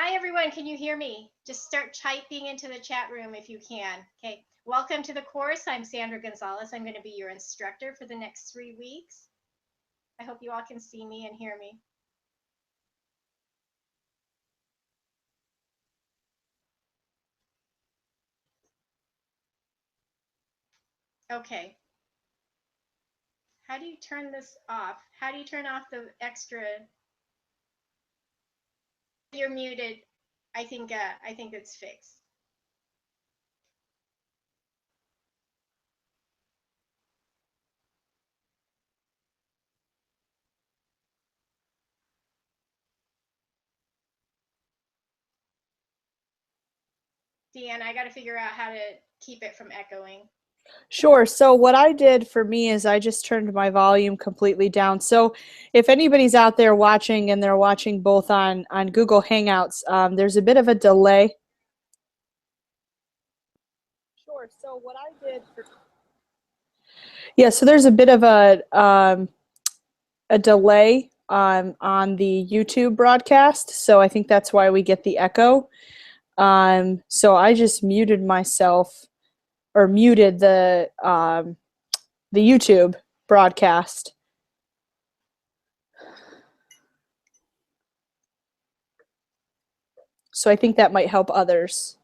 Hi, everyone. Can you hear me? Just start typing into the chat room if you can. Okay. Welcome to the course. I'm Sandra Gonzalez. I'm going to be your instructor for the next 3 weeks. I hope you all can see me and hear me. Okay. How do you turn this off? How do you turn off the extra? You're muted. I think it's fixed. Deanna, I got to figure out how to keep it from echoing. Sure. So what I did for me is I just turned my volume completely down. So if anybody's out there watching and they're watching both on Google Hangouts, there's a bit of a delay. Sure. So what I did for so there's a bit of a delay on the YouTube broadcast. So I think that's why we get the echo. So I just muted myself or muted the YouTube broadcast. So I think that might help others.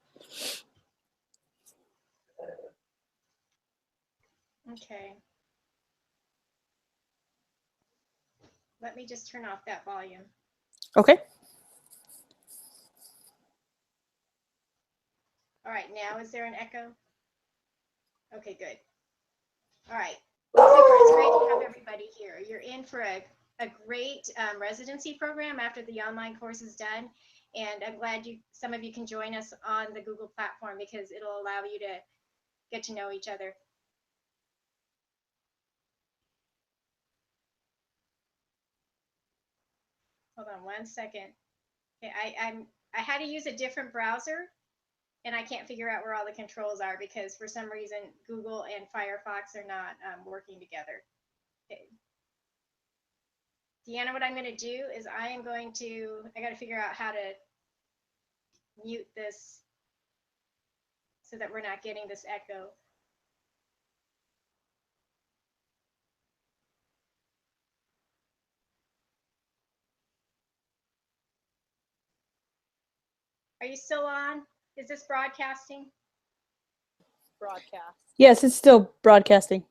Okay. Let me just turn off that volume. Okay. All right. Now, is there an echo? Okay, good. All right. Super. It's great to have everybody here. You're in for a great residency program after the online course is done. And I'm glad some of you can join us on the Google platform because it'll allow you to get to know each other. Hold on 1 second. Okay, I had to use a different browser and I can't figure out where all the controls are because for some reason Google and Firefox are not working together. Okay. Deanna, what I'm going to do is I got to figure out how to mute this so that we're not getting this echo. Are you still on? Is this broadcasting? Broadcast. Yes, it's still broadcasting.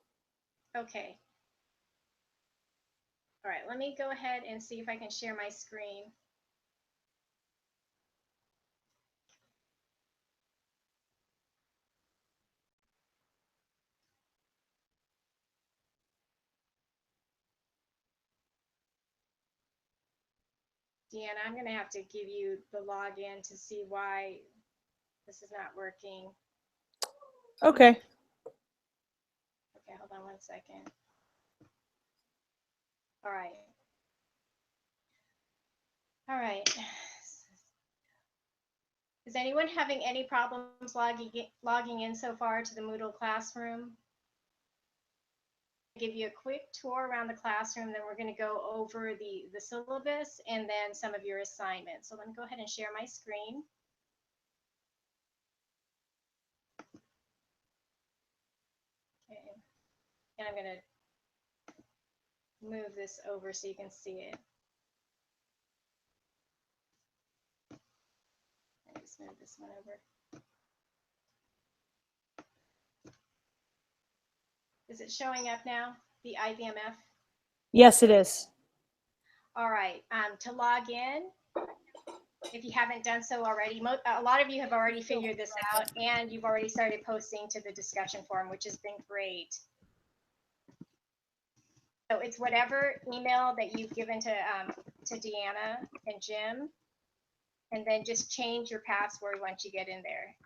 Okay. All right, let me go ahead and see if I can share my screen. Deanna, I'm going to have to give you the login to see why this is not working. Okay. Okay, hold on 1 second. All right. All right. Is anyone having any problems logging in so far to the Moodle classroom? I'll give you a quick tour around the classroom, then we're going to go over the syllabus and then some of your assignments. So let me go ahead and share my screen. Okay. And I'm going to move this over so you can see it. Let me just move this one over. Is it showing up now, the IBMF? Yes, it is. All right. To log in, if you haven't done so already, a lot of you have already figured this out, and you've already started posting to the discussion forum, which has been great. So it's whatever email that you've given to Deanna and Jim, and then just change your password once you get in there.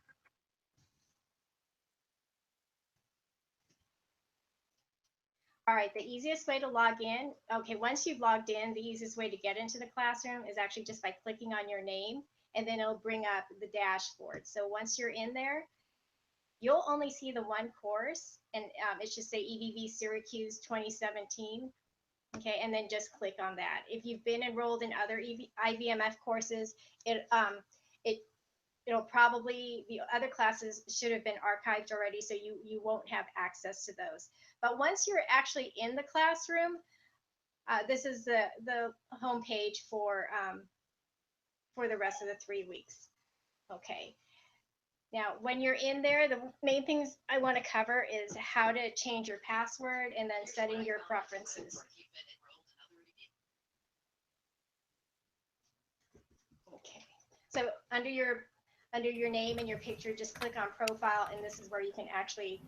All right, the easiest way to log in, okay, once you've logged in, the easiest way to get into the classroom is actually just by clicking on your name, and then it'll bring up the dashboard. So once you're in there, you'll only see the one course, and it should say EBV Syracuse 2017. Okay, and then just click on that. If you've been enrolled in other IVMF courses, it'll probably, the other classes should have been archived already, so you won't have access to those. But once you're actually in the classroom, this is the home page for the rest of the 3 weeks. Okay. Now, when you're in there, the main things I want to cover is how to change your password and then setting your preferences. Okay. So under your name and your picture, just click on profile, and this is where you can actually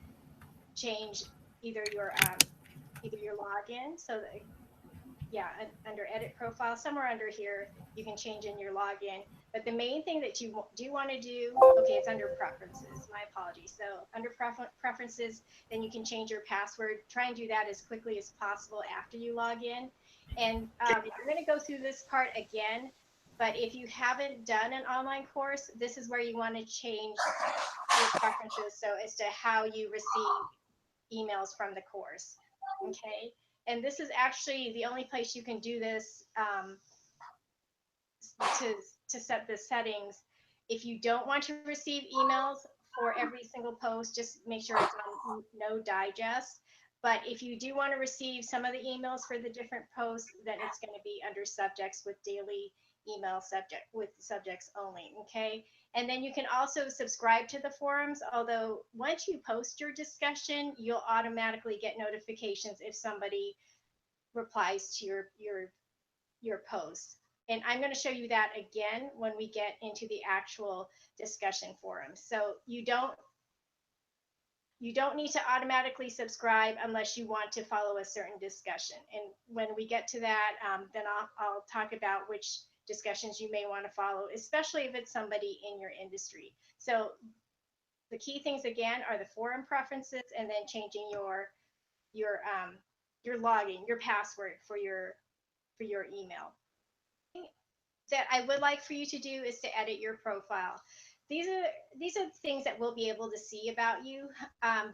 change either your login. So that, yeah, under edit profile, somewhere under here, you can change in your login. But the main thing that you do want to do, okay, it's under preferences. My apologies. So under preferences, then you can change your password. Try and do that as quickly as possible after you log in. And I'm going to go through this part again. But if you haven't done an online course, this is where you want to change your preferences so as to how you receive emails from the course. Okay. And this is actually the only place you can do this to set the settings. If you don't want to receive emails for every single post, just make sure it's on no digest. But if you do want to receive some of the emails for the different posts, then it's going to be under subjects with daily email subject with subjects only. Okay. And then you can also subscribe to the forums, although once you post your discussion, you'll automatically get notifications if somebody replies to your post. And I'm going to show you that again when we get into the actual discussion forum. So you don't need to automatically subscribe unless you want to follow a certain discussion. And when we get to that, then I'll talk about which discussions you may want to follow, especially if it's somebody in your industry. So the key things again are the forum preferences, and then changing your login, your password for your email. That I would like for you to do is to edit your profile. These are things that we'll be able to see about you.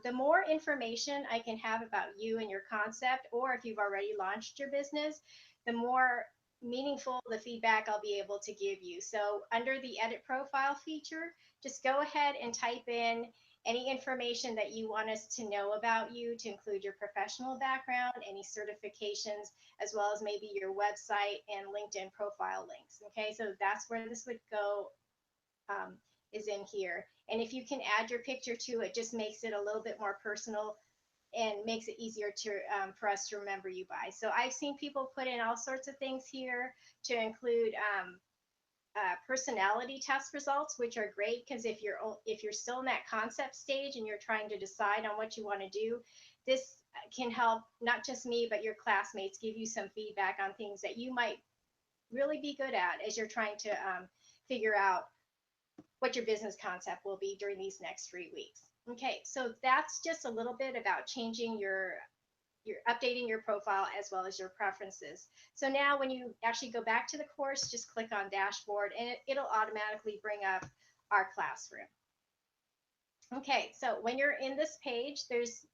The more information I can have about you and your concept, or if you've already launched your business, the more meaningful the feedback I'll be able to give you. So under the edit profile feature, just go ahead and type in any information that you want us to know about you, to include your professional background, any certifications, as well as maybe your website and LinkedIn profile links. Okay, so that's where this would go, is in here. And if you can add your picture to it, just makes it a little bit more personal and makes it easier to for us to remember you by. So I've seen people put in all sorts of things here to include personality test results, which are great because if you're still in that concept stage and you're trying to decide on what you want to do, this can help not just me but your classmates give you some feedback on things that you might really be good at as you're trying to figure out what your business concept will be during these next 3 weeks. Okay, so that's just a little bit about changing you're updating your profile as well as your preferences. So now when you actually go back to the course, just click on dashboard and it'll automatically bring up our classroom. Okay, so when you're in this page, there's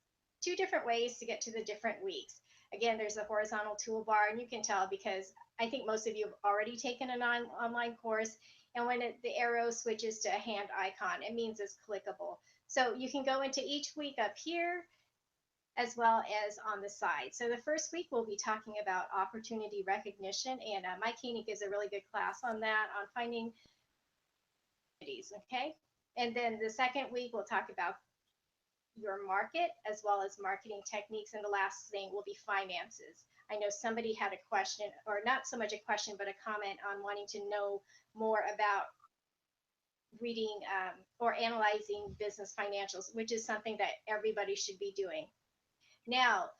2 different ways to get to the different weeks. Again, there's a horizontal toolbar, and you can tell because I think most of you have already taken an online course, and when the arrow switches to a hand icon, it means it's clickable. So you can go into each week up here, as well as on the side. So the first week we'll be talking about opportunity recognition, and Mike Keeney gives a really good class on that, on finding opportunities, okay? And then the second week we'll talk about your market as well as marketing techniques, and the last thing will be finances. I know somebody had a question, or not so much a question, but a comment on wanting to know more about reading or analyzing business financials, which is something that everybody should be doing. Now,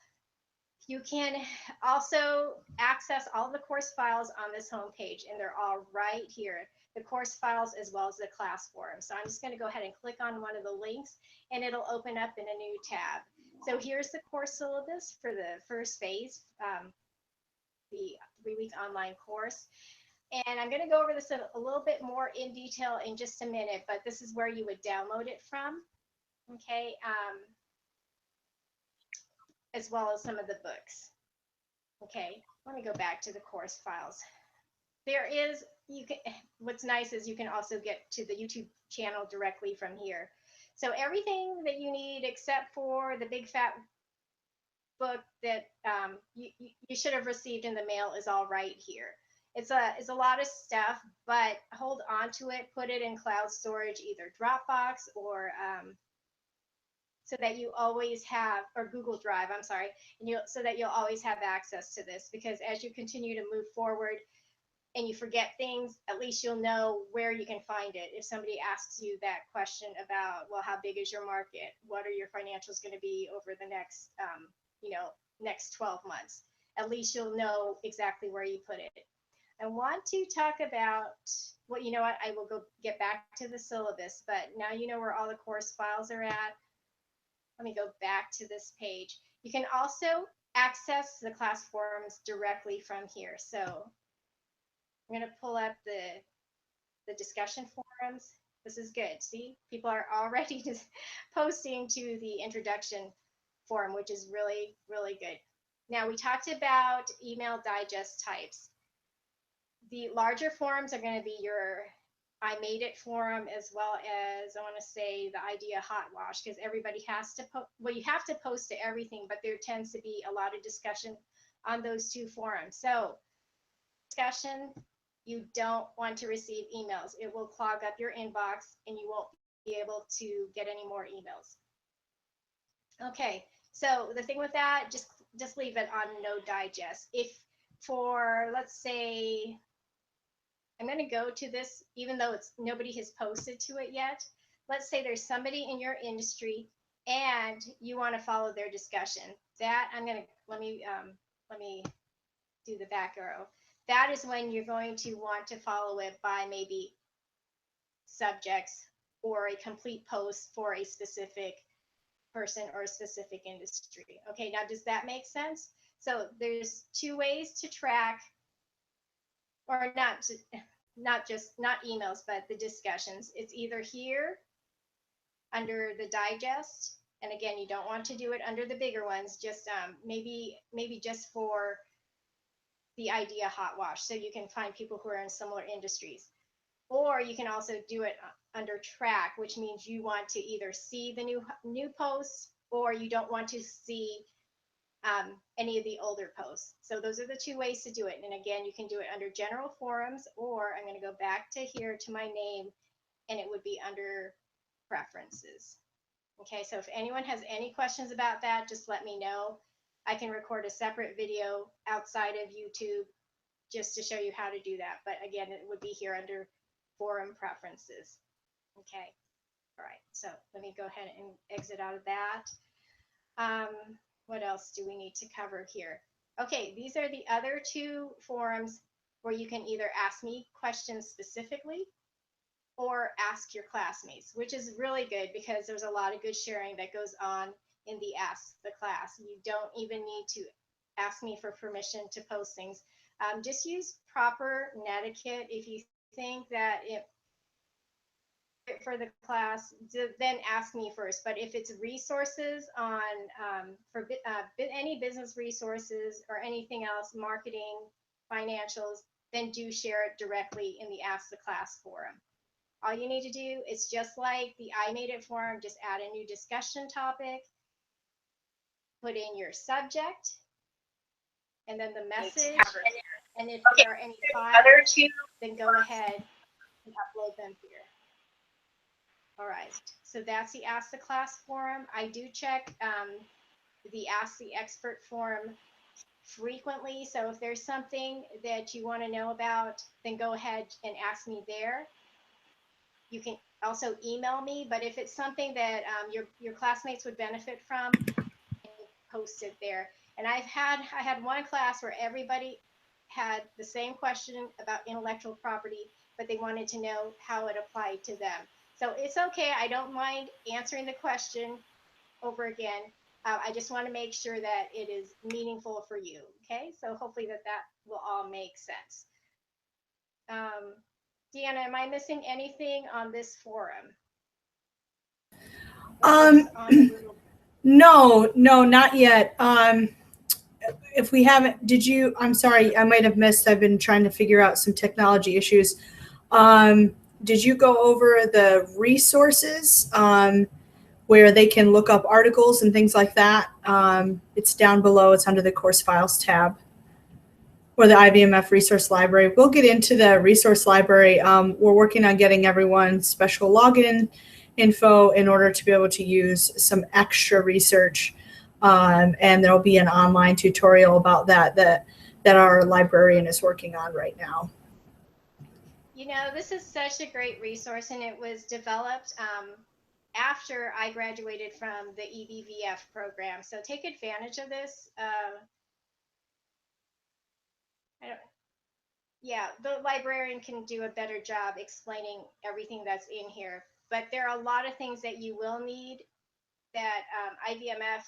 you can also access all the course files on this homepage, and they're all right here, the course files as well as the class forum. So I'm just going to go ahead and click on one of the links, and it'll open up in a new tab. So here's the course syllabus for the first phase, the 3-week online course. And I'm going to go over this a little bit more in detail in just a minute, but this is where you would download it from, okay? As well as some of the books. Okay, let me go back to the course files. There is, what's nice is you can also get to the YouTube channel directly from here. So everything that you need except for the big fat book that you should have received in the mail is all right here. It's a lot of stuff, but hold on to it, put it in cloud storage, either Dropbox or so that you always have, or Google Drive, I'm sorry, and so that you'll always have access to this, because as you continue to move forward and you forget things, at least you'll know where you can find it. If somebody asks you that question about, well, how big is your market? What are your financials going to be over the next, next 12 months? At least you'll know exactly where you put it. I want to talk about, well, you know what, I will go get back to the syllabus, but now you know where all the course files are at. Let me go back to this page. You can also access the class forums directly from here. So I'm going to pull up the discussion forums. This is good. See, people are already just posting to the introduction forum, which is really, really good. Now, we talked about email digest types. The larger forums are going to be your I made it forum, as well as, I want to say, the idea hot wash, because everybody has to well, you have to post to everything, but there tends to be a lot of discussion on those two forums. So discussion, you don't want to receive emails. It will clog up your inbox and you won't be able to get any more emails. Okay, so the thing with that, just leave it on no digest. If for, let's say, I'm going to go to this, even though nobody has posted to it yet. Let's say there's somebody in your industry and you want to follow their discussion. That I'm going to, let me do the back arrow. That is when you're going to want to follow it by maybe subjects or a complete post for a specific person or a specific industry. Okay, now does that make sense? So there's two ways to track, or not emails, but the discussions. It's either here under the digest, and again, you don't want to do it under the bigger ones, just maybe just for the idea hot wash, so you can find people who are in similar industries. Or you can also do it under track, which means you want to either see the new posts, or you don't want to see any of the older posts. So those are the two ways to do it. And again, you can do it under general forums, or I'm going to go back to here to my name, and it would be under preferences. Okay, so if anyone has any questions about that, just let me know. I can record a separate video outside of YouTube just to show you how to do that. But again, it would be here under forum preferences. Okay, all right, so let me go ahead and exit out of that. What else do we need to cover here? Okay, these are the other two forums where you can either ask me questions specifically or ask your classmates, which is really good because there's a lot of good sharing that goes on in the Ask the Class. You don't even need to ask me for permission to post things. Just use proper netiquette. If you think that for the class, then ask me first. But if it's resources on for any business resources or anything else, marketing, financials, then do share it directly in the Ask the Class forum. All you need to do is just like the I Made It forum, just add a new discussion topic, put in your subject, and then the message. And if there are any files, then go ahead and upload them here. All right, so that's the Ask the Class forum. I do check the Ask the Expert forum frequently. So if there's something that you want to know about, then go ahead and ask me there. You can also email me, but if it's something that your classmates would benefit from, post it there. And I had one class where everybody had the same question about intellectual property, but they wanted to know how it applied to them. So it's okay. I don't mind answering the question over again. I just want to make sure that it is meaningful for you. Okay, so hopefully that will all make sense. Deanna, am I missing anything on this forum? No, not yet. if we haven't, I'm sorry, I might have missed, I've been trying to figure out some technology issues. Did you go over the resources where they can look up articles and things like that? It's down below, it's under the course files tab, or the IBMF resource library. We'll get into the resource library. We're working on getting everyone special login info in order to be able to use some extra research. And there'll be an online tutorial about that our librarian is working on right now. You know, this is such a great resource, and it was developed after I graduated from the EBVF program. So take advantage of this. Yeah, the librarian can do a better job explaining everything that's in here. But there are a lot of things that you will need that IBMF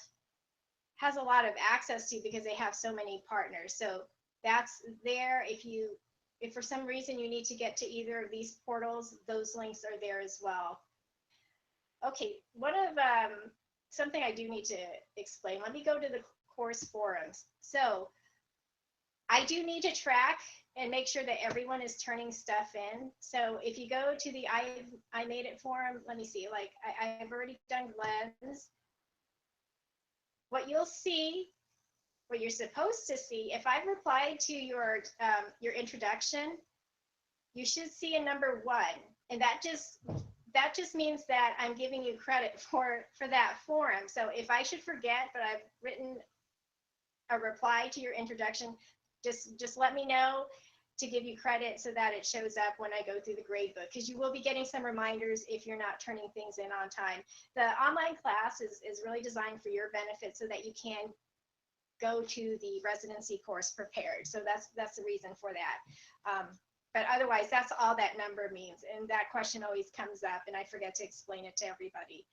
has a lot of access to because they have so many partners. So that's there. If for some reason you need to get to either of these portals, those links are there as well. Okay, something I do need to explain. Let me go to the course forums. So I do need to track and make sure that everyone is turning stuff in. So if you go to the I Made It forum, let me see, like I've already done Glenn's. What you'll see, what you're supposed to see, if I've replied to your introduction, you should see a number 1. And that just means that I'm giving you credit for that forum. So if I should forget, but I've written a reply to your introduction, just let me know to give you credit so that it shows up when I go through the gradebook, because you will be getting some reminders if you're not turning things in on time. The online class is really designed for your benefit so that you can go to the residency course prepared. So that's the reason for that. But otherwise, that's all that number means. And that question always comes up, and I forget to explain it to everybody.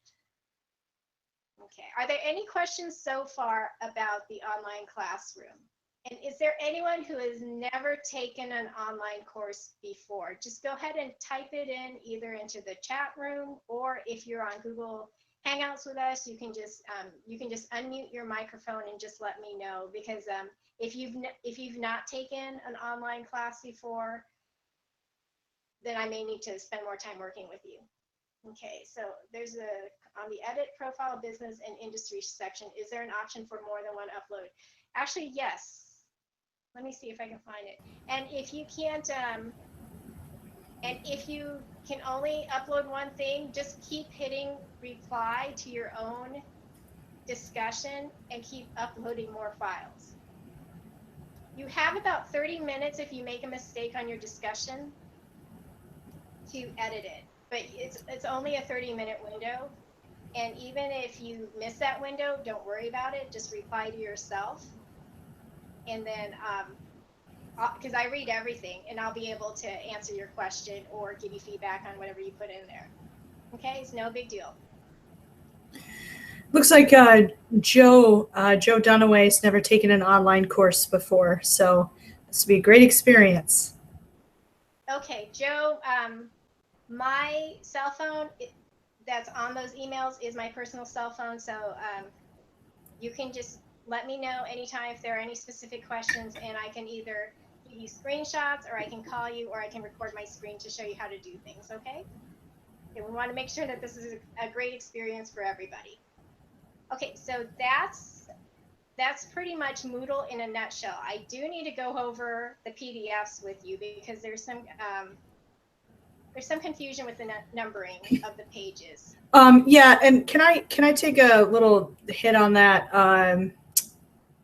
Okay, are there any questions so far about the online classroom? And is there anyone who has never taken an online course before? Just go ahead and type it in either into the chat room, or if you're on Google Hangouts with us, you can just unmute your microphone and just let me know, because if you've not taken an online class before, then I may need to spend more time working with you. Okay, so there's on the edit profile business and industry section, is there an option for more than one upload? Actually, yes. Let me see if I can find it. And if you can't, and if you can only upload one thing, just keep hitting reply to your own discussion and keep uploading more files. You have about 30 minutes if you make a mistake on your discussion to edit it, but it's only a 30-minute window. And even if you miss that window, don't worry about it. Just reply to yourself. And then, because I read everything, and I'll be able to answer your question or give you feedback on whatever you put in there. Okay, it's no big deal. Looks like Joe Dunaway has never taken an online course before, so this will be a great experience. Okay, Joe, my cell phone that's on those emails is my personal cell phone, so you can just let me know anytime if there are any specific questions, and I can either give you screenshots, or I can call you, or I can record my screen to show you how to do things, okay? And we want to make sure that this is a great experience for everybody. Okay, so that's pretty much Moodle in a nutshell. I do need to go over the PDFs with you because there's some confusion with the numbering of the pages. Yeah, and can I take a little hit on that,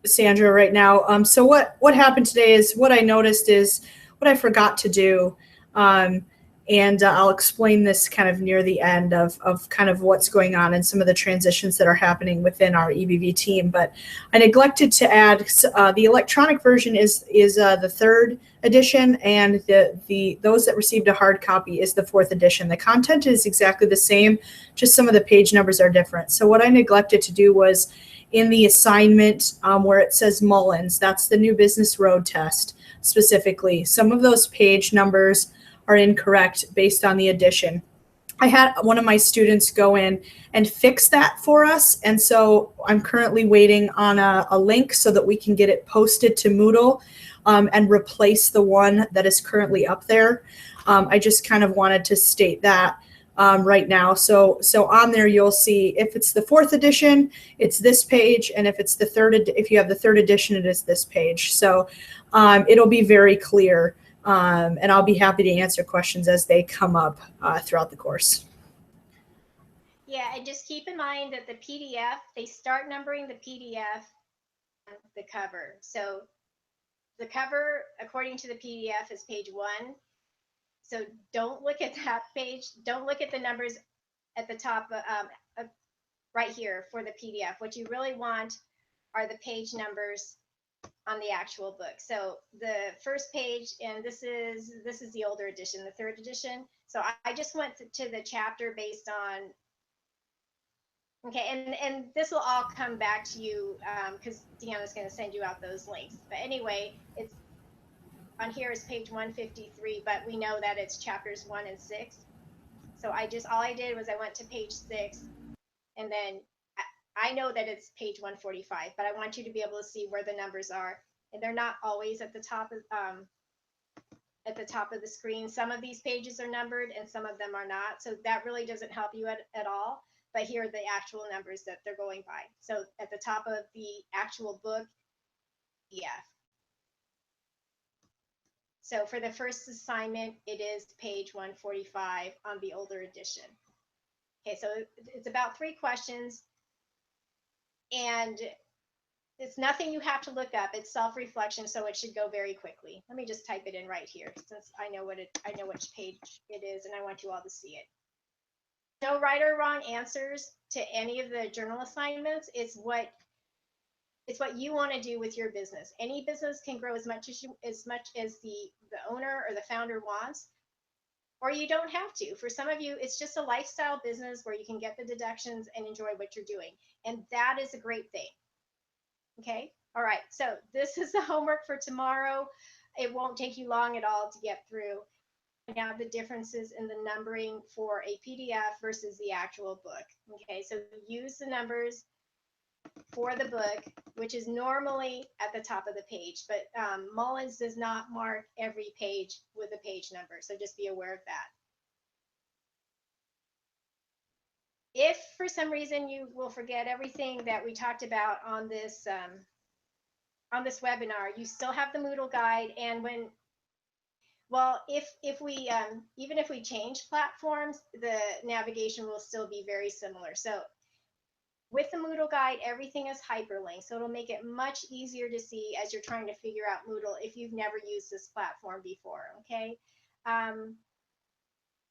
Sandra, right now? So what happened today is, what I noticed is what I forgot to do, and I'll explain this kind of near the end of kind of what's going on and some of the transitions that are happening within our EBV team. But I neglected to add the electronic version is the 3rd edition, and those that received a hard copy is the 4th edition. The content is exactly the same, just some of the page numbers are different. So what I neglected to do was, in the assignment where it says Mullins, that's the new business road test specifically, some of those page numbers are incorrect based on the edition. I had one of my students go in and fix that for us. And so I'm currently waiting on a link so that we can get it posted to Moodle and replace the one that is currently up there. I just kind of wanted to state that right now. So on there, you'll see if it's the 4th edition, it's this page. And if it's the if you have the 3rd edition, it is this page. So it'll be very clear. And I'll be happy to answer questions as they come up throughout the course. Yeah, and just keep in mind that the PDF, they start numbering the PDF on the cover. So the cover, according to the PDF, is page 1. So don't look at that page. Don't look at the numbers at the top right here for the PDF. What you really want are the page numbers on the actual book. So the first page, and this is the older edition, the 3rd edition. So I just went to the chapter based on, okay, and this will all come back to you because Deanna's going to send you out those links. But anyway, it's on here is page 153, but we know that it's chapters 1 and 6. So all I did was I went to page 6, and then I know that it's page 145, but I want you to be able to see where the numbers are, and they're not always at the top of the screen. Some of these pages are numbered and some of them are not. So that really doesn't help you at all. But here are the actual numbers that they're going by. So at the top of the actual book, yeah. So for the first assignment, it is page 145 on the older edition. Okay, so it's about 3 questions, and it's nothing you have to look up. It's self-reflection, so it should go very quickly. Let me just type it in right here, since I know which page it is, and I want you all to see it. No right or wrong answers to any of the journal assignments. It's what you want to do with your business. Any business can grow as much as the owner or the founder wants, or you don't have to. For some of you, it's just a lifestyle business where you can get the deductions and enjoy what you're doing, and that is a great thing. Okay. All right. So this is the homework for tomorrow. It won't take you long at all to get through. Now the differences in the numbering for a PDF versus the actual book. Okay. So use the numbers for the book, which is normally at the top of the page, but Mullins does not mark every page with a page number. So just be aware of that. If for some reason you will forget everything that we talked about on this webinar, you still have the Moodle guide. And if we even if we change platforms, the navigation will still be very similar. So with the Moodle guide, everything is hyperlinked, so it'll make it much easier to see as you're trying to figure out Moodle if you've never used this platform before. Okay.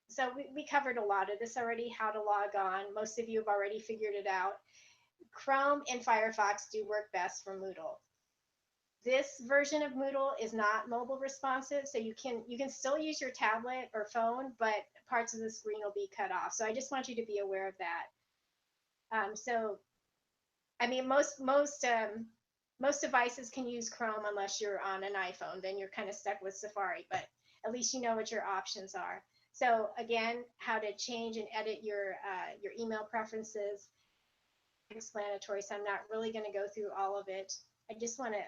So we covered a lot of this already, how to log on. Most of you have already figured it out. Chrome and Firefox do work best for Moodle. This version of Moodle is not mobile responsive, so you can still use your tablet or phone, but parts of the screen will be cut off. So I just want you to be aware of that. So, I mean, most devices can use Chrome unless you're on an iPhone. Then you're kind of stuck with Safari, but at least you know what your options are. So again, how to change and edit your email preferences, explanatory. So I'm not really going to go through all of it. I just want to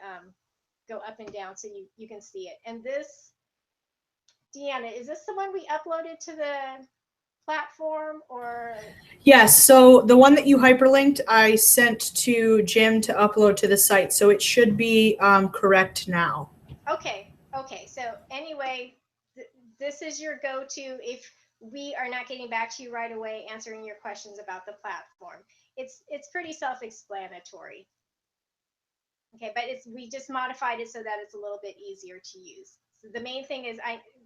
go up and down so you can see it. And this, Deanna, is this the one we uploaded to the platform, or? Yes, so the one that you hyperlinked, I sent to Jim to upload to the site, so it should be correct now. Okay. So anyway, this is your go-to if we are not getting back to you right away answering your questions about the platform. It's pretty self-explanatory. Okay, but we just modified it so that it's a little bit easier to use. So the main thing is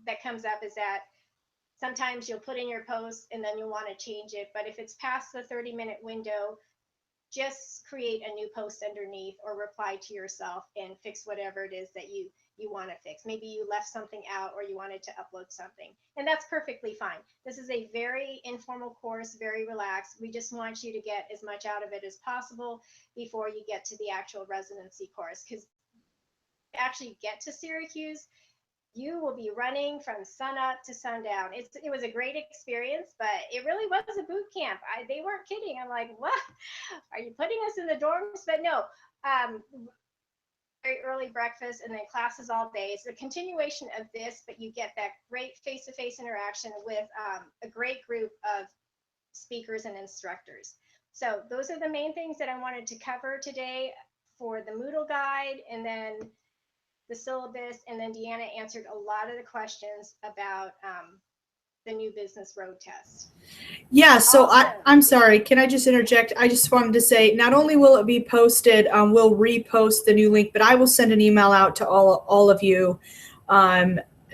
that comes up is that sometimes you'll put in your post and then you'll want to change it. But if it's past the 30-minute window, just create a new post underneath or reply to yourself and fix whatever it is that you want to fix. Maybe you left something out or you wanted to upload something, and that's perfectly fine. This is a very informal course, very relaxed. We just want you to get as much out of it as possible before you get to the actual residency course, because to actually get to Syracuse, You will be running from sun up to sundown. It was a great experience, but it really was a boot camp. They weren't kidding. I'm like, what? Are you putting us in the dorms? But no, very early breakfast and then classes all day. It's a continuation of this, but you get that great face-to-face interaction with a great group of speakers and instructors. So those are the main things that I wanted to cover today for the Moodle guide, and then the syllabus, and then Deanna answered a lot of the questions about the new business road test. Yeah, so Also, I'm sorry, can I just interject? I just wanted to say, not only will it be posted, we'll repost the new link, but I will send an email out to all of you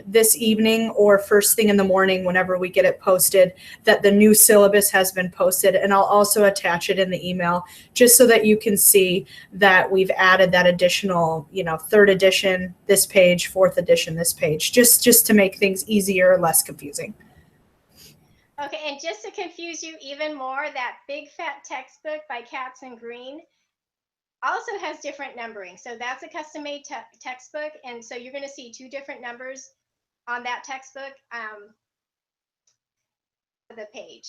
this evening or first thing in the morning whenever we get it posted, that the new syllabus has been posted, and I'll also attach it in the email just so that you can see that we've added that additional, third edition this page, fourth edition this page, just to make things easier, less confusing. Okay, and just to confuse you even more, that big fat textbook by Katz and Green also has different numbering. So that's a custom-made textbook, and so you're going to see two different numbers on that textbook, the page.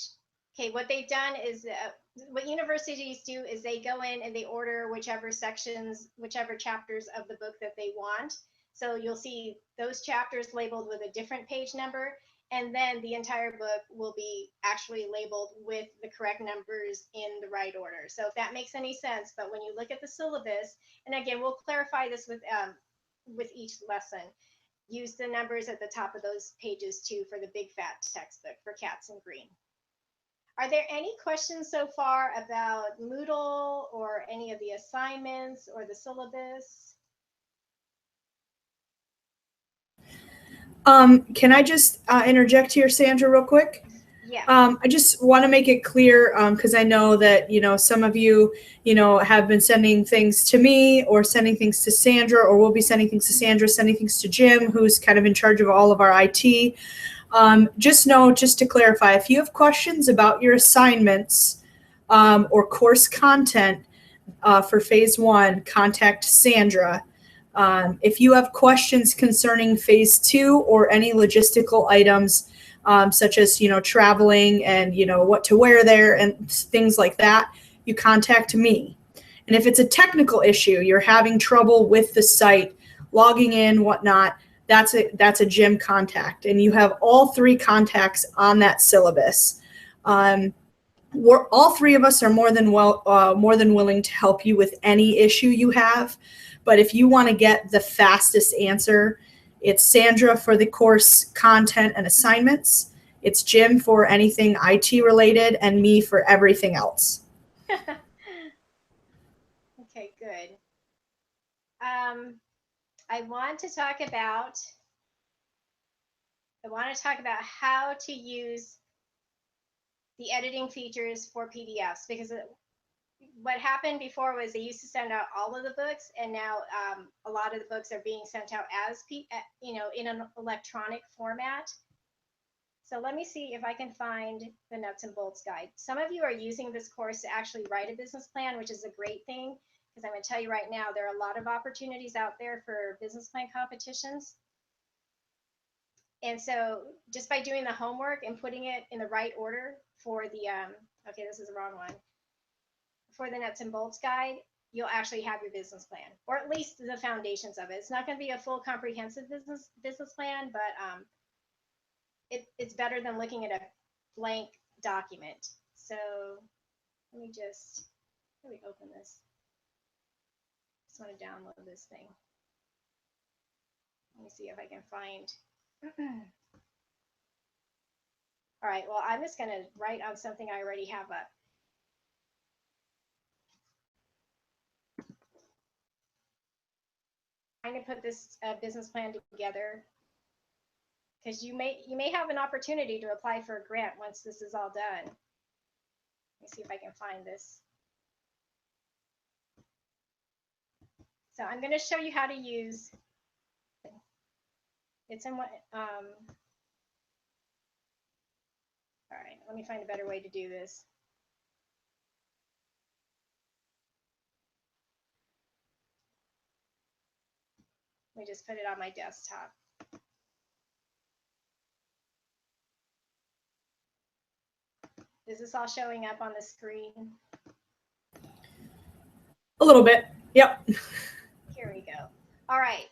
Okay, what they've done is, what universities do is they go in and they order whichever sections, whichever chapters of the book that they want. So you'll see those chapters labeled with a different page number, and then the entire book will be actually labeled with the correct numbers in the right order. So if that makes any sense, but when you look at the syllabus, and again, we'll clarify this with each lesson, use the numbers at the top of those pages too for the big fat textbook for Katz and Green. Are there any questions so far about Moodle or any of the assignments or the syllabus? Can I just interject here, Sandra, real quick? Yeah. I just want to make it clear, because I know that, some of you, have been sending things to me or sending things to Sandra, or will be sending things to Sandra, sending things to Jim, who's kind of in charge of all of our IT. Just to clarify, if you have questions about your assignments or course content for phase 1, contact Sandra. If you have questions concerning phase 2 or any logistical items, such as, traveling and, what to wear there and things like that, you contact me. And if it's a technical issue, you're having trouble with the site, logging in, whatnot, that's a Jim contact. And you have all 3 contacts on that syllabus. All 3 of us are more than willing to help you with any issue you have. But if you want to get the fastest answer, it's Sandra for the course content and assignments. It's Jim for anything IT related, and me for everything else. Okay, good. I want to talk about how to use the editing features for PDFs, because what happened before was they used to send out all of the books, and now a lot of the books are being sent out as in an electronic format. So let me see if I can find the nuts and bolts guide. Some of you are using this course to actually write a business plan, which is a great thing, because I'm going to tell you right now, there are a lot of opportunities out there for business plan competitions. And so just by doing the homework and putting it in the right order for the, okay, this is the wrong one, for the nuts and bolts guide, you'll actually have your business plan, or at least the foundations of it. It's not going to be a full comprehensive business plan, but it's better than looking at a blank document. So let me open this. Just want to download this thing. Let me see if I can find. All right, well, I'm just going to write on something I already have up. Trying to put this business plan together, because you may have an opportunity to apply for a grant once this is all done. Let me see if I can find this. So I'm going to show you how to use. It's in what. All right, let me find a better way to do this. Let me just put it on my desktop. Is this all showing up on the screen? A little bit. Yep. Here we go. All right.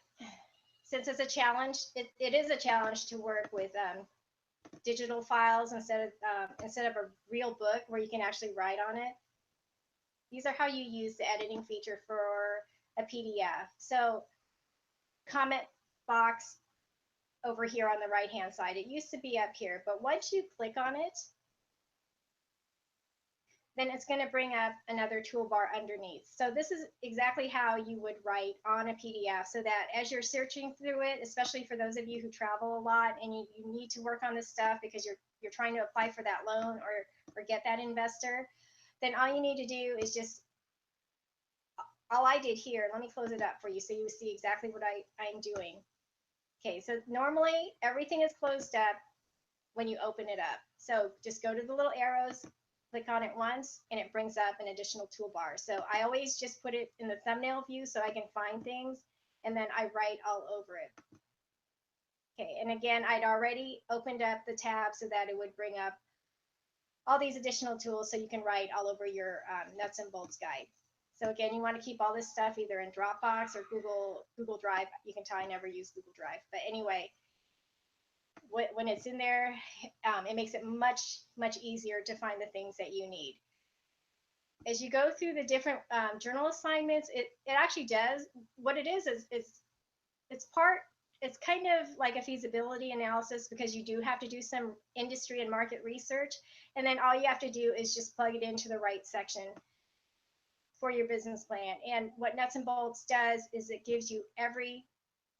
Since it's a challenge, it is a challenge to work with digital files instead of a real book where you can actually write on it. These are how you use the editing feature for a PDF. So comment box over here on the right hand side. It used to be up here, but once you click on it, then it's going to bring up another toolbar underneath. So this is exactly how you would write on a PDF, so that as you're searching through it, especially for those of you who travel a lot and you need to work on this stuff because you're trying to apply for that loan or get that investor, then all you need to do is just, all I did here, let me close it up for you so you see exactly what I'm doing. Okay, so normally everything is closed up when you open it up. So just go to the little arrows, click on it once, and it brings up an additional toolbar. So I always just put it in the thumbnail view so I can find things, and then I write all over it. Okay, and again, I'd already opened up the tab so that it would bring up all these additional tools so you can write all over your nuts and bolts guide. So again, you want to keep all this stuff either in Dropbox or Google Drive. You can tell I never use Google Drive, but anyway, when it's in there, it makes it much easier to find the things that you need. As you go through the different journal assignments, it actually does what it is it's kind of like a feasibility analysis, because you do have to do some industry and market research, and then all you have to do is just plug it into the right section for your business plan. And what Nuts and Bolts does is it gives you every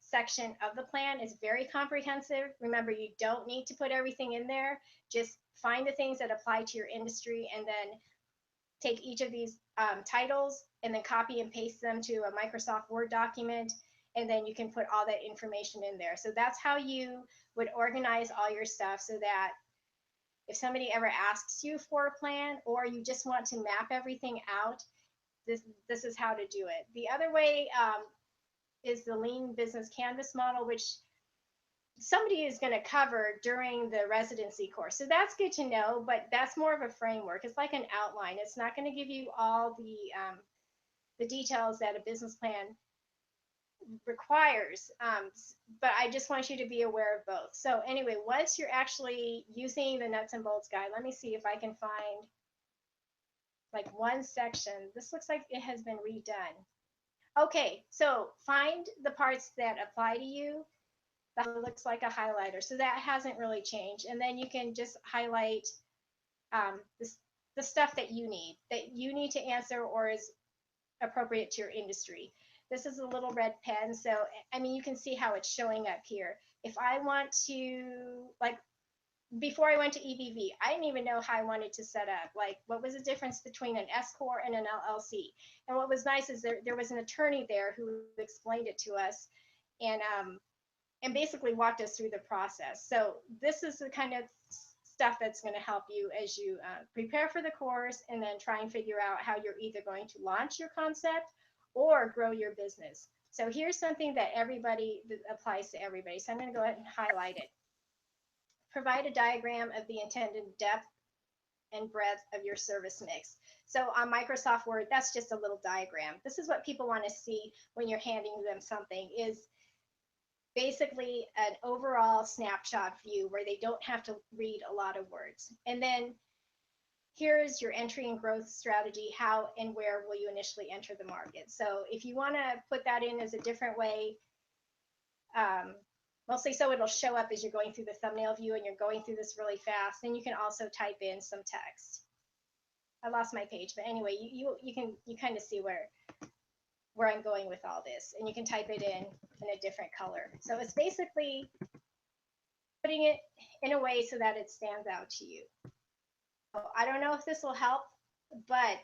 section of the plan. Is very comprehensive. Remember, you don't need to put everything in there. Just find the things that apply to your industry, and then take each of these titles and then copy and paste them to a Microsoft Word document, and then you can put all that information in there. So that's how you would organize all your stuff, so that if somebody ever asks you for a plan, or you just want to map everything out, this is how to do it. The other way is the Lean Business Canvas model, which somebody is going to cover during the residency course. So that's good to know, but that's more of a framework. It's like an outline. It's not going to give you all the details that a business plan requires, but I just want you to be aware of both. So anyway, once you're actually using the Nuts and Bolts guide, let me see if I can find like one section. This looks like it has been redone. Okay, so find the parts that apply to you. That looks like a highlighter, so that hasn't really changed. And then you can just highlight the stuff that you need to answer or is appropriate to your industry. This is a little red pen, so I mean, you can see how it's showing up here. If I want to, like, before I went to EBV, I didn't even know how I wanted to set up, like, what was the difference between an S Corp and an LLC. And what was nice is there was an attorney there who explained it to us, and basically walked us through the process. So this is the kind of stuff that's going to help you as you prepare for the course, and then try and figure out how you're either going to launch your concept or grow your business. So here's something that applies to everybody. So I'm going to go ahead and highlight it. Provide a diagram of the intended depth and breadth of your service mix. So on Microsoft Word, that's just a little diagram. This is what people want to see when you're handing them something, is basically an overall snapshot view where they don't have to read a lot of words. And then here's your entry and growth strategy. How and where will you initially enter the market? So if you want to put that in as a different way, mostly so it'll show up as you're going through the thumbnail view and you're going through this really fast, then you can also type in some text. I lost my page, but anyway, you kind of see where I'm going with all this, and you can type it in a different color. So it's basically putting it in a way so that it stands out to you. So I don't know if this will help, but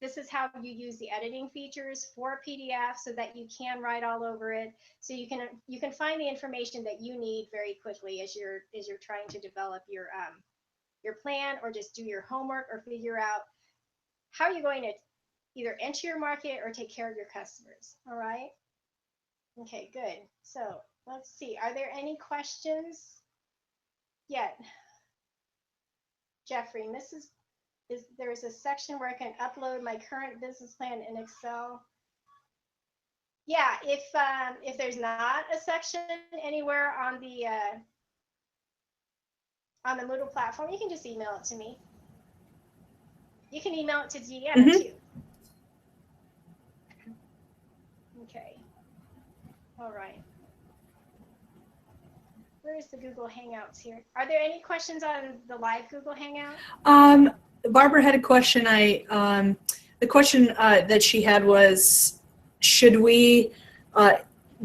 this is how you use the editing features for a PDF so that you can write all over it. So you can find the information that you need very quickly as you're trying to develop your plan, or just do your homework, or figure out how you're going to either enter your market or take care of your customers. All right. Okay, good. So let's see. Are there any questions yet? Jeffrey, there's a section where I can upload my current business plan in Excel. Yeah, if there's not a section anywhere on the Moodle platform, you can just email it to me. You can email it to Deanna too. Okay. All right. Where's the Google Hangouts here? Are there any questions on the live Google Hangout? Barbara had a question. The question that she had was, should we,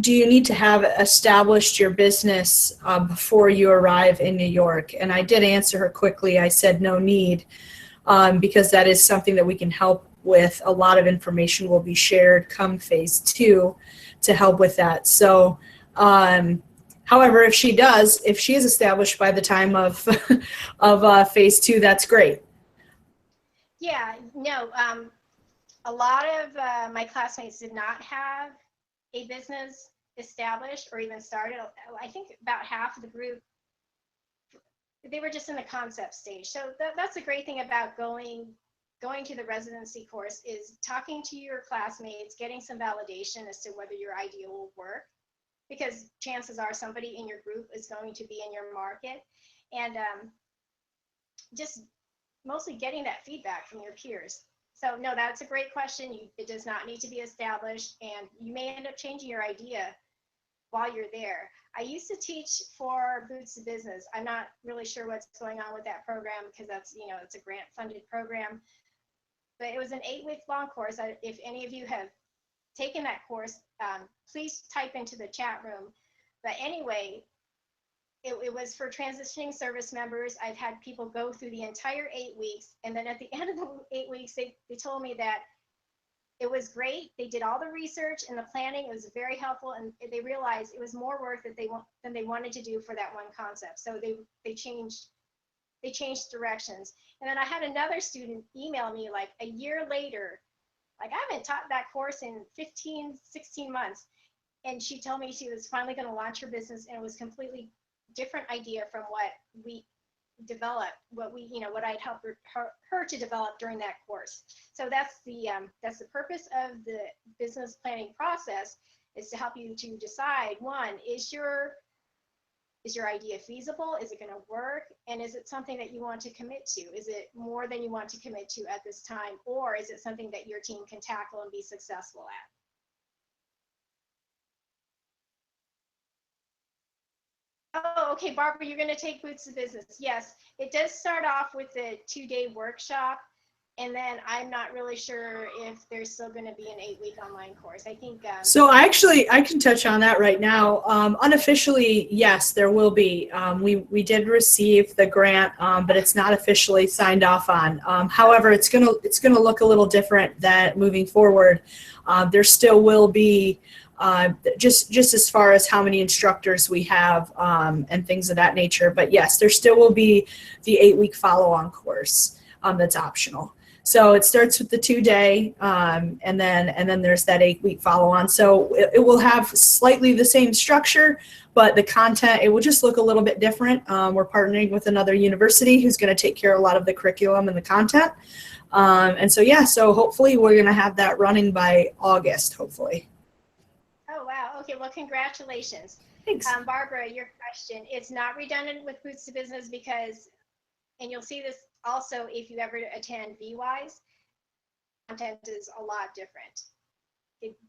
do you need to have established your business before you arrive in New York? And I did answer her quickly. I said no need, because that is something that we can help with. A lot of information will be shared come phase 2 to help with that. So, however, if she is established by the time of phase 2, that's great. Yeah, no, a lot of my classmates did not have a business established or even started. I think about half of the group, they were just in the concept stage. So that's the great thing about going to the residency course, is talking to your classmates, getting some validation as to whether your idea will work, because chances are somebody in your group is going to be in your market, and just mostly getting that feedback from your peers. So no, that's a great question. It does not need to be established, and you may end up changing your idea while you're there. I used to teach for Boots to Business. I'm not really sure what's going on with that program, because that's, it's a grant funded program, but it was an 8-week long course. If any of you have taken that course, please type into the chat room. But anyway, it was for transitioning service members. I've had people go through the entire 8 weeks, and then at the end of the 8 weeks, they told me that it was great. They did all the research and the planning. It was very helpful, and they realized it was more work than they wanted to do for that one concept. So they changed directions. And then I had another student email me like a year later, like, I haven't taught that course in 15, 16 months. And she told me she was finally going to launch her business, and it was completely different idea from what we developed, what I'd helped her to develop during that course. So that's the purpose of the business planning process, is to help you to decide, one, is your idea feasible? Is it going to work? And is it something that you want to commit to? Is it more than you want to commit to at this time? Or is it something that your team can tackle and be successful at? Oh, okay, Barbara, you're going to take Boots to Business. Yes, it does start off with a 2-day workshop. And then I'm not really sure if there's still going to be an 8-week online course. I think. So I can touch on that right now. Unofficially, yes, there will be. We did receive the grant, but it's not officially signed off on. However, it's gonna look a little different that moving forward. There still will be. Just as far as how many instructors we have and things of that nature. But yes, there still will be the 8-week follow-on course that's optional. So it starts with the 2-day, and then there's that 8-week follow-on. So it will have slightly the same structure, but the content, it will just look a little bit different. We're partnering with another university who's going to take care of a lot of the curriculum and the content. And so, yeah, so hopefully we're going to have that running by August, hopefully. Oh, wow. Okay, well, congratulations. Thanks. Barbara, your question, it's not redundant with Boots to Business because, and you'll see this also if you ever attend VWise, content is a lot different.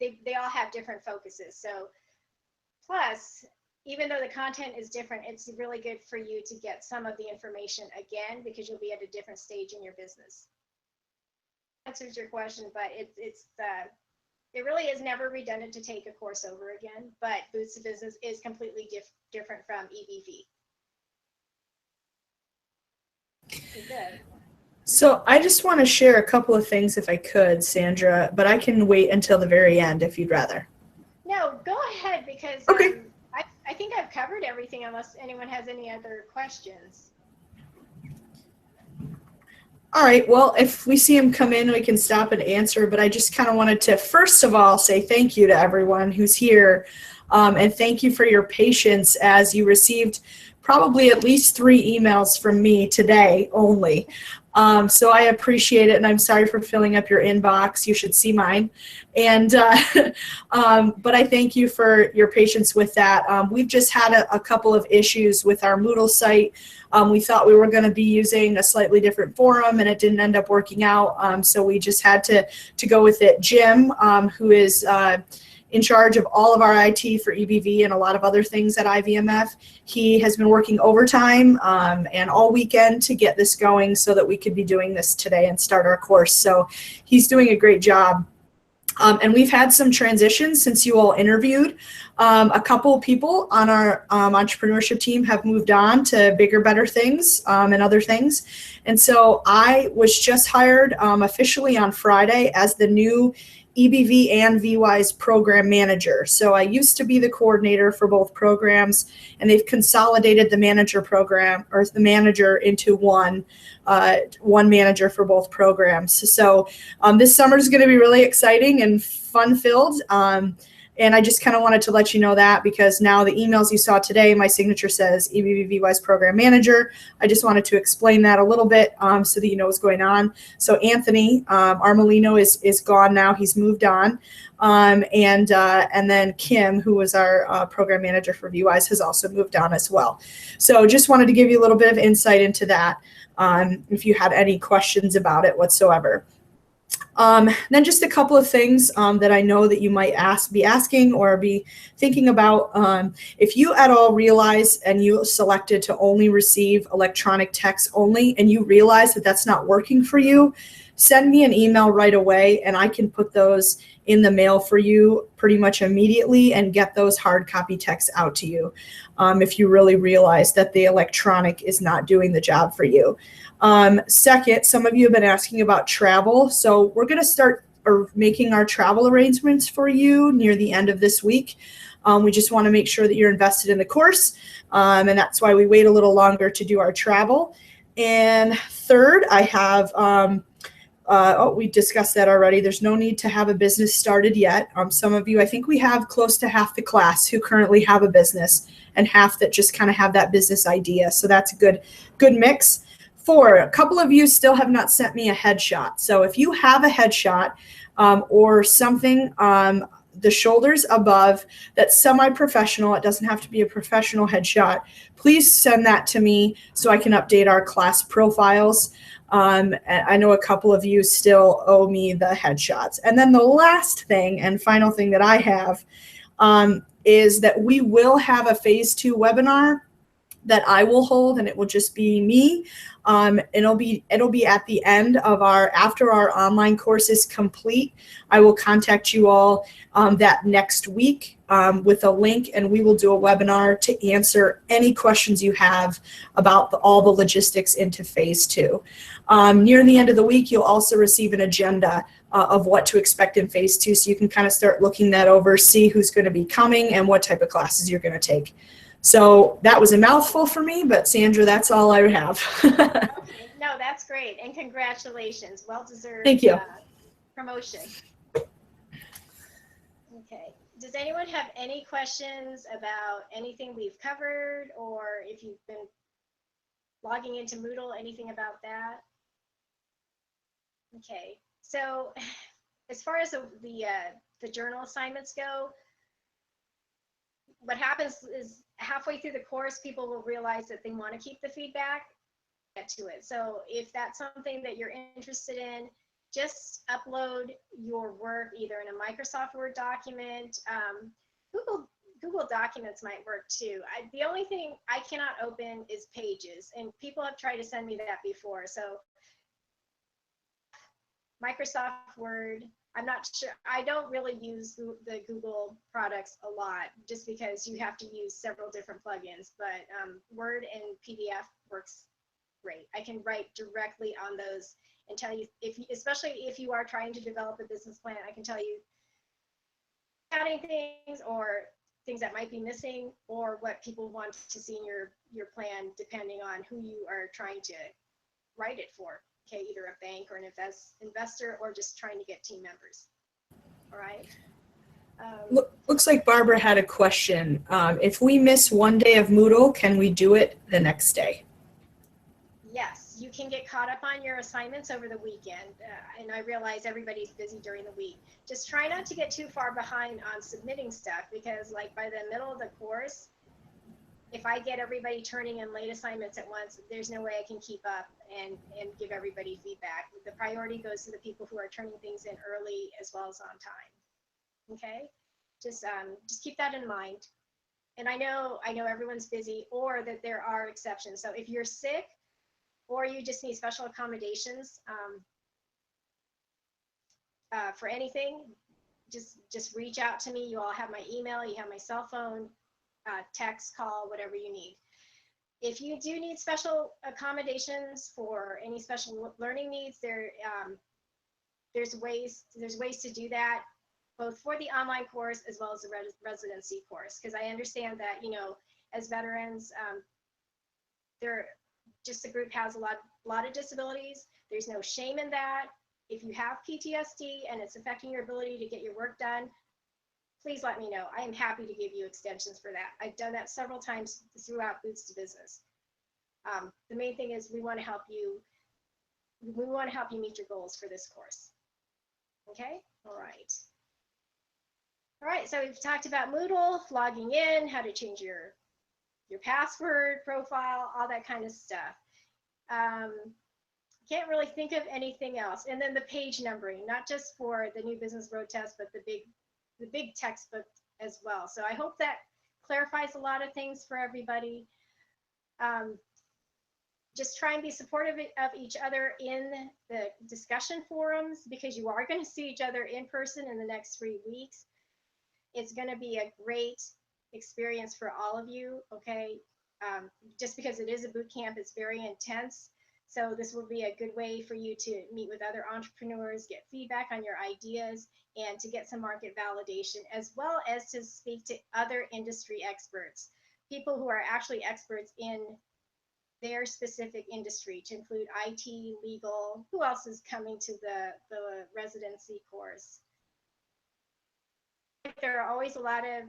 They all have different focuses. So plus, even though the content is different, it's really good for you to get some of the information again, because you'll be at a different stage in your business. Answers your question, but it really is never redundant to take a course over again, but Boots to Business is completely different from EBV. Good. So I just want to share a couple of things if I could, Sandra, but I can wait until the very end if you'd rather. No, go ahead, because okay. I think I've covered everything unless anyone has any other questions. All right, well, if we see him come in, we can stop and answer, but I just kind of wanted to, first of all, say thank you to everyone who's here. And thank you for your patience as you received probably at least 3 emails from me today only. So I appreciate it, and I'm sorry for filling up your inbox. You should see mine. And but I thank you for your patience with that. We've just had a couple of issues with our Moodle site. We thought we were going to be using a slightly different forum, and it didn't end up working out. So we just had to go with it. Jim, who is in charge of all of our IT for EBV and a lot of other things at IVMF. He has been working overtime and all weekend to get this going so that we could be doing this today and start our course. So he's doing a great job. And we've had some transitions since you all interviewed. A couple of people on our entrepreneurship team have moved on to bigger, better things and other things. And so I was just hired officially on Friday as the new EBV and VWise program manager. So I used to be the coordinator for both programs, and they've consolidated the manager program or the manager into one manager for both programs. So this summer is going to be really exciting and fun-filled. And I just kind of wanted to let you know that, because now the emails you saw today, my signature says EBV VWise Program Manager. I just wanted to explain that a little bit so that you know what's going on. So Anthony Armelino is gone now. He's moved on. And then Kim, who was our program manager for VWise, has also moved on as well. So just wanted to give you a little bit of insight into that if you had any questions about it whatsoever. Then just a couple of things that I know that you might be asking or be thinking about. If you at all realize and you selected to only receive electronic text only, and you realize that that's not working for you, send me an email right away, and I can put those in the mail for you pretty much immediately and get those hard copy texts out to you if you really realize that the electronic is not doing the job for you. Second, some of you have been asking about travel. So we're going to start making our travel arrangements for you near the end of this week. We just want to make sure that you're invested in the course, and that's why we wait a little longer to do our travel. And third, I have we discussed that already. There's no need to have a business started yet. Some of you, I think we have close to half the class who currently have a business and half that just kind of have that business idea. So that's a good mix. 4, a couple of you still have not sent me a headshot. So if you have a headshot or something the shoulders above that's semi-professional, it doesn't have to be a professional headshot, please send that to me so I can update our class profiles. I know a couple of you still owe me the headshots. And then the last thing and final thing that I have is that we will have a phase 2 webinar that I will hold, and it will just be me. It'll be at the end of after our online course is complete. I will contact you all that next week with a link, and we will do a webinar to answer any questions you have about all the logistics into phase 2. Near the end of the week, you'll also receive an agenda of what to expect in phase 2, so you can kind of start looking that over, see who's going to be coming and what type of classes you're going to take. So that was a mouthful for me, but Sandra, that's all I have. Okay. No, that's great, and congratulations. Well-deserved. Thank you. Promotion. Okay. Does anyone have any questions about anything we've covered, or if you've been logging into Moodle, anything about that? Okay. So as far as the journal assignments go, what happens is halfway through the course, people will realize that they want to keep the feedback, get to it. So if that's something that you're interested in, just upload your work either in a Microsoft Word document. Google Documents might work too. The only thing I cannot open is Pages, and people have tried to send me that before. So Microsoft Word, I'm not sure. I don't really use the Google products a lot just because you have to use several different plugins, but Word and PDF works great. I can write directly on those and tell you, especially if you are trying to develop a business plan, I can tell you adding things or things that might be missing or what people want to see in your plan, depending on who you are trying to write it for. Okay, either a bank or an investor or just trying to get team members. All right. Looks like Barbara had a question. If we miss one day of Moodle, can we do it the next day? Yes, you can get caught up on your assignments over the weekend. And I realize everybody's busy during the week. Just try not to get too far behind on submitting stuff, because like by the middle of the course, if I get everybody turning in late assignments at once, there's no way I can keep up and give everybody feedback. The priority goes to the people who are turning things in early as well as on time. Okay, just keep that in mind. And I know everyone's busy, or that there are exceptions. So if you're sick or you just need special accommodations for anything, just reach out to me. You all have my email, you have my cell phone, text, call, whatever you need. If you do need special accommodations for any special learning needs, there's ways to do that, both for the online course as well as the residency course. Because I understand that, as veterans, the group has a lot of disabilities. There's no shame in that. If you have PTSD and it's affecting your ability to get your work done, please let me know. I am happy to give you extensions for that. I've done that several times throughout Boots to Business. The main thing is we want to help you. We want to help you meet your goals for this course. Okay. All right. All right. So we've talked about Moodle, logging in, how to change your password, profile, all that kind of stuff. Can't really think of anything else. And then the page numbering, not just for the new business road test, but the big textbook as well. So I hope that clarifies a lot of things for everybody. Just try and be supportive of each other in the discussion forums, because you are going to see each other in person in the next 3 weeks. It's going to be a great experience for all of you, okay? Just because it is a boot camp, it's very intense. So this will be a good way for you to meet with other entrepreneurs, get feedback on your ideas, and to get some market validation, as well as to speak to other industry experts, people who are actually experts in their specific industry, to include IT, legal. Who else is coming to the residency course? There are always a lot of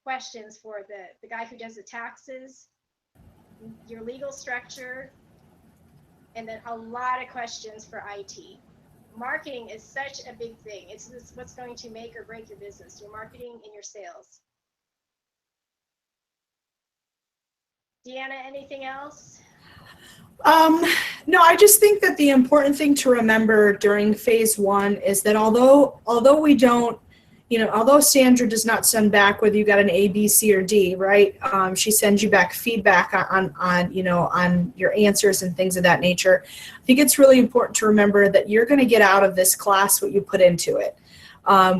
questions for the guy who does the taxes, your legal structure, and then a lot of questions for IT. Marketing is such a big thing. It's what's going to make or break your business, your marketing and your sales. Deanna, anything else? No, I just think that the important thing to remember during phase 1 is that although we don't, although Sandra does not send back whether you got an A, B, C, or D, right? She sends you back feedback on your answers and things of that nature. I think it's really important to remember that you're going to get out of this class what you put into it.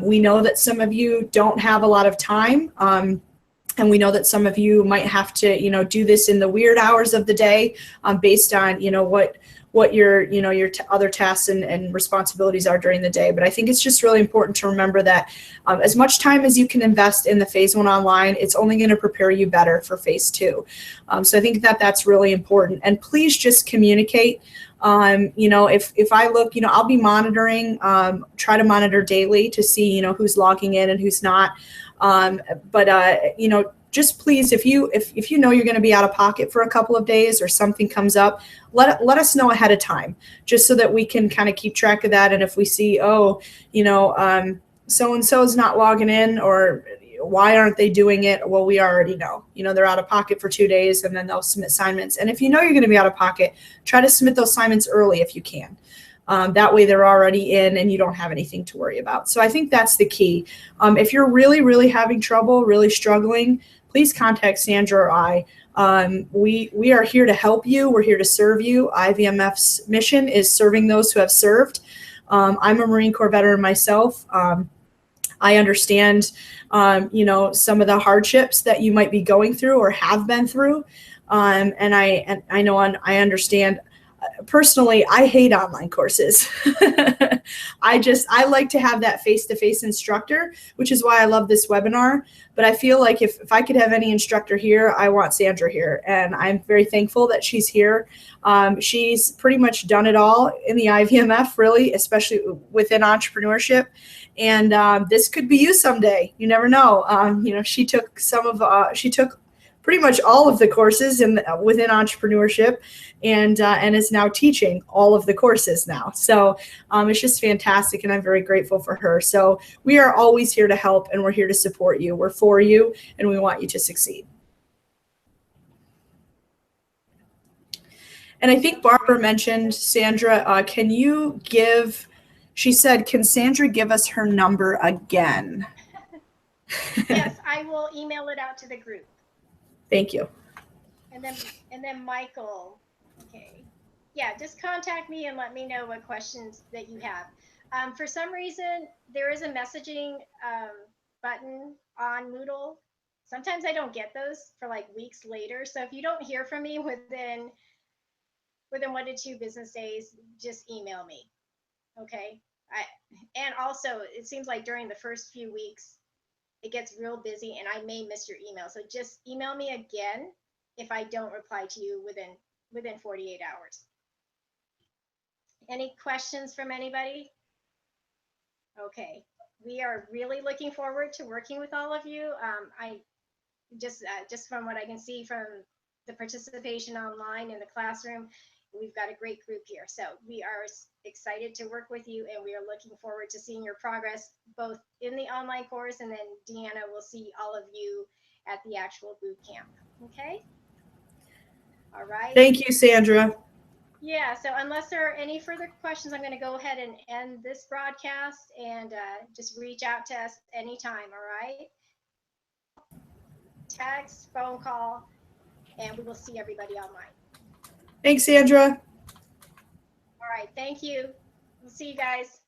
We know that some of you don't have a lot of time, and we know that some of you might have to, do this in the weird hours of the day, based on, what your other tasks and responsibilities are during the day. But I think it's just really important to remember that as much time as you can invest in the phase 1 online, it's only going to prepare you better for phase 2. So I think that that's really important. And please just communicate. If I look, I'll be monitoring, try to monitor daily to see, who's logging in and who's not. Just please, if you know you're going to be out of pocket for a couple of days or something comes up, let us know ahead of time, just so that we can kind of keep track of that. And if we see, so-and-so is not logging in, or why aren't they doing it? Well, we already know, they're out of pocket for 2 days, and then they'll submit assignments. And if you know you're going to be out of pocket, try to submit those assignments early if you can. That way they're already in and you don't have anything to worry about. So I think that's the key. If you're really, really having trouble, really struggling, please contact Sandra or I. We are here to help you. We're here to serve you. IVMF's mission is serving those who have served. I'm a Marine Corps veteran myself. I understand, some of the hardships that you might be going through or have been through. And I know I understand personally, I hate online courses. I like to have that face-to-face instructor, which is why I love this webinar. But I feel like if I could have any instructor here, I want Sandra here. And I'm very thankful that she's here. She's pretty much done it all in the IVMF, really, especially within entrepreneurship. And this could be you someday. You never know. She took she took pretty much all of the courses within entrepreneurship, and is now teaching all of the courses now. So it's just fantastic, and I'm very grateful for her. So we are always here to help, and we're here to support you. We're for you, and we want you to succeed. And I think Barbara mentioned, Sandra, she said, can Sandra give us her number again? Yes, I will email it out to the group. Thank you. And then Michael, okay. Yeah, just contact me and let me know what questions that you have. For some reason, there is a messaging button on Moodle. Sometimes I don't get those for like weeks later. So if you don't hear from me within 1 to 2 business days, just email me, okay? And also, it seems like during the first few weeks, it gets real busy and I may miss your email. So just email me again if I don't reply to you within 48 hours. Any questions from anybody? Okay, we are really looking forward to working with all of you. I just from what I can see from the participation online in the classroom, we've got a great group here. So we are excited to work with you, and we are looking forward to seeing your progress both in the online course, and then Deanna will see all of you at the actual boot camp. Okay? All right. Thank you, Sandra. Yeah, so unless there are any further questions, I'm going to go ahead and end this broadcast, and just reach out to us anytime, all right? Text, phone call, and we will see everybody online. Thanks, Sandra. All right, thank you. We'll see you guys.